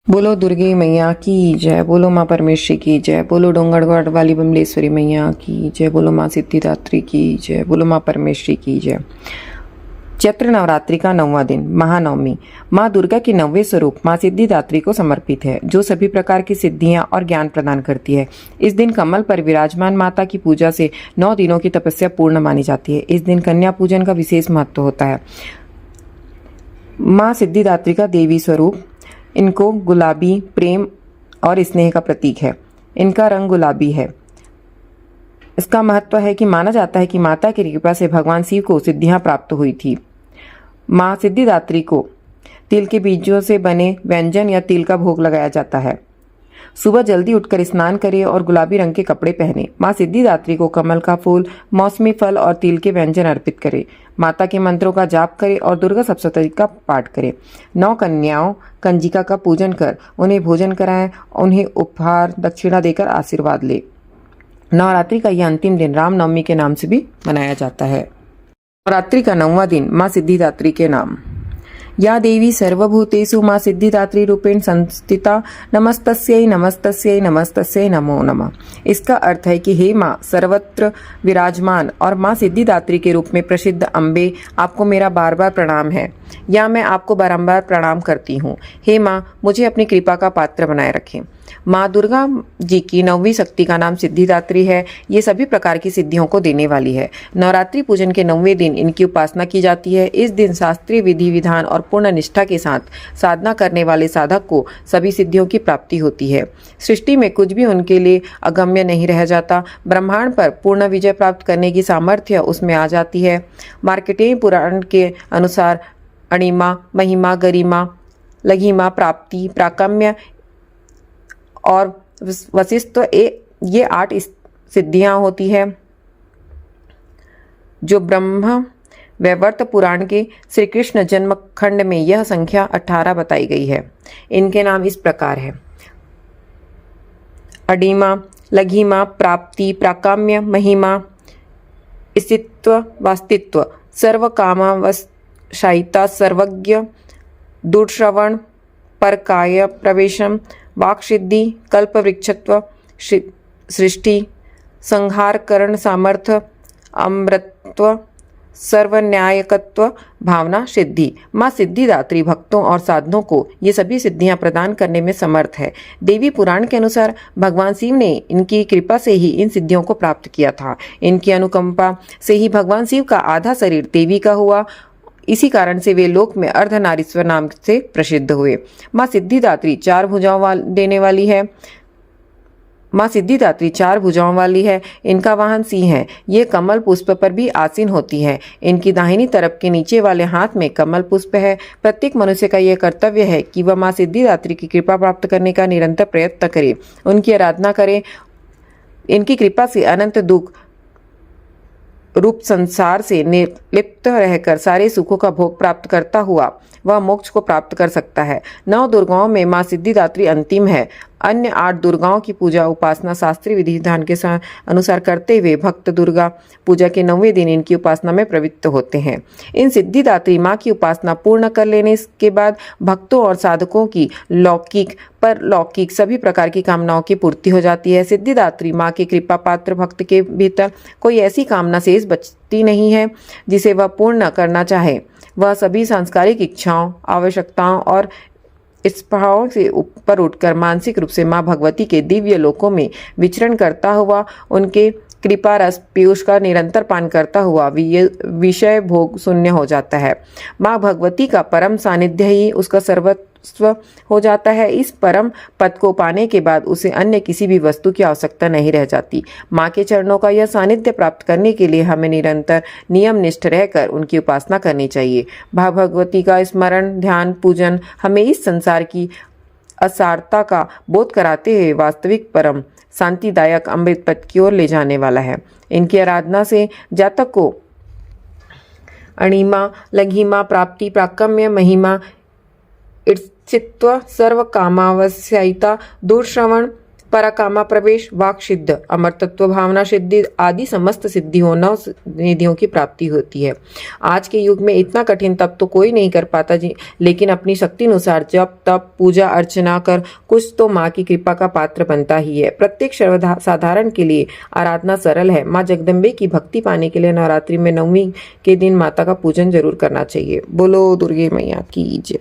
बोलो दुर्गे मैया की जय, बोलो माँ परमेश्वरी की जय, बोलो डोंगरगढ़ वाली बमलेश्वरी मैया की जय, बोलो माँ सिद्धिदात्री की जय, बोलो माँ परमेश्वरी की जय। चैत्र नवरात्रि का 9वां दिन महानवमी माँ दुर्गा के 9वें स्वरूप माँ सिद्धिदात्री को समर्पित है, जो सभी प्रकार की सिद्धियां और ज्ञान प्रदान करती है। इस दिन कमल पर विराजमान माता की पूजा से 9 दिनों की तपस्या पूर्ण मानी जाती है। इस दिन कन्या पूजन का विशेष महत्व होता है। माँ सिद्धिदात्री का देवी स्वरूप, इनको गुलाबी प्रेम और स्नेह का प्रतीक है। इनका रंग गुलाबी है। इसका महत्व है कि माना जाता है कि माता की कृपा से भगवान शिव को सिद्धियां प्राप्त हुई थी। माँ सिद्धिदात्री को तिल के बीजों से बने व्यंजन या तिल का भोग लगाया जाता है। सुबह जल्दी उठकर स्नान करें और गुलाबी रंग के कपड़े पहने। माँ सिद्धिदात्री को कमल का फूल, मौसमी फल और तिल के व्यंजन अर्पित करें। माता के मंत्रों का जाप करें और दुर्गा सप्तशती का पाठ करें। 9 कन्याओं कंजिका का पूजन कर उन्हें भोजन कराएं, उन्हें उपहार दक्षिणा देकर आशीर्वाद ले। नवरात्रि का यह अंतिम दिन रामनवमी के नाम से भी मनाया जाता है। नवरात्रि का 9वां दिन माँ सिद्धिदात्री के नाम। या देवी सर्वभूतेषु माँ सिद्धिदात्री रूपेण संस्थिता नमस्तस्यै नमस्तस्यै नमस्तस्यै नमो नमः। इसका अर्थ है कि हे माँ सर्वत्र विराजमान और माँ सिद्धिदात्री के रूप में प्रसिद्ध अम्बे, आपको मेरा बार बार प्रणाम है, या मैं आपको बारंबार प्रणाम करती हूँ। हे माँ, मुझे अपनी कृपा का पात्र बनाए रखें। माँ दुर्गा जी की 9वीं शक्ति का नाम सिद्धिदात्री है। ये सभी प्रकार की सिद्धियों को देने वाली है। नवरात्रि पूजन के 9वें दिन इनकी उपासना की जाती है। इस दिन शास्त्रीय विधि विधान और पूर्ण निष्ठा के साथ साधना करने वाले साधक को सभी सिद्धियों की प्राप्ति होती है। सृष्टि में कुछ भी उनके लिए अगम्य नहीं रह जाता। ब्रह्मांड पर पूर्ण विजय प्राप्त करने की सामर्थ्य उसमें आ जाती है। मार्कंडेय पुराण के अनुसार अणिमा, महिमा, गरिमा, लघिमा, प्राप्ति, प्राकम्य और वशिष्ठ ये 8 सिद्धियां होती है, जो ब्रह्म वैवर्त पुराण के श्री कृष्ण जन्म खंड में यह संख्या 18 बताई गई है। इनके नाम इस प्रकार है: अडिमा, लघिमा, प्राप्ति, प्राकाम्य, महिमा, स्थित्व, वास्तित्व, सर्व कामावशायिता, सर्वज्ञ, दुर्श्रवण, परकाय प्रवेशम, वाक्सिद्धि, कल्पवृक्षत्व, सृष्टि, संहारकरण सामर्थ्य, अमृतत्व, सर्वन्यायकत्व, भावना सिद्धि। माँ सिद्धिदात्री भक्तों और साधनों को ये सभी सिद्धियां प्रदान करने में समर्थ है। देवी पुराण के अनुसार भगवान शिव ने इनकी कृपा से ही इन सिद्धियों को प्राप्त किया था। इनकी अनुकंपा से ही भगवान शिव का आधा शरीर देवी का हुआ। इसी कारण से वे लोक में अर्धनारीश्वर नाम से प्रसिद्ध हुए। माँ सिद्धिदात्री 4 भुजाओं देने वाली है। माँ सिद्धिदात्री 4 भुजाओं वाली है। इनका वाहन सिंह है। ये कमल पुष्प पर भी आसीन होती है। इनकी दाहिनी तरफ के नीचे वाले हाथ में कमल पुष्प है। प्रत्येक मनुष्य का यह कर्तव्य है कि वह माँ सिद्धिदात्री की कृपा प्राप्त करने का निरंतर प्रयत्न करे, उनकी आराधना करे। इनकी कृपा से अनंत दुख रूप संसार से निर्लिप्त रहकर सारे सुखों का भोग प्राप्त करता हुआ वह मोक्ष को प्राप्त कर सकता है। 9 दुर्गाओं में माँ सिद्धिदात्री अंतिम है। अन्य 8 दुर्गाओं की पूजा उपासना शास्त्रीय विधि विधान के अनुसार करते हुए भक्त दुर्गा पूजा के 9वें दिन इनकी उपासना में प्रवृत्त होते हैं। इन सिद्धिदात्री माँ की उपासना पूर्ण कर लेने के बाद भक्तों और साधकों की लौकिक परलौकिक सभी प्रकार की कामनाओं की पूर्ति हो जाती है। सिद्धिदात्री माँ के कृपा पात्र भक्त के भीतर कोई ऐसी कामना शेष बचती नहीं है जिसे वह पूर्ण करना चाहे। वह सभी सांसारिक इच्छाओं, आवश्यकताओं और स्पृहाओं से ऊपर उठकर मानसिक रूप से माँ भगवती के दिव्य लोकों में विचरण करता हुआ उनके कृपा रस पीयूष का निरंतर पान करता हुआ विषय भोग शून्य हो जाता है। माँ भगवती का परम सानिध्य ही उसका सर्वस्व हो जाता है। इस परम पद को पाने के बाद उसे अन्य किसी भी वस्तु की आवश्यकता नहीं रह जाती। माँ के चरणों का यह सानिध्य प्राप्त करने के लिए हमें निरंतर नियम निष्ठ रहकर उनकी उपासना करनी चाहिए। माँ भगवती का स्मरण, ध्यान, पूजन हमें इस संसार की असारता का बोध कराते हुए वास्तविक परम शांतिदायक अमृत पद की ओर ले जाने वाला है। इनकी आराधना से जातक को अणिमा, लघिमा, प्राप्ति, प्राकम्य, महिमा, ईर्षित्व, सर्व कामावश्ययिता, दुर्श्रवण, पराकामा प्रवेश, वाक सिद्ध, अमरतत्व भावना सिद्धि आदि समस्त सिद्धियों नव निधियों की प्राप्ति होती है। आज के युग में इतना कठिन तप तो कोई नहीं कर पाता जी, लेकिन अपनी शक्ति अनुसार जप तप पूजा अर्चना कर कुछ तो माँ की कृपा का पात्र बनता ही है। प्रत्येक साधारण के लिए आराधना सरल है। माँ जगदम्बे की भक्ति पाने के लिए नवरात्रि में 9वीं के दिन माता का पूजन जरूर करना चाहिए। बोलो दुर्गे मैया की जय।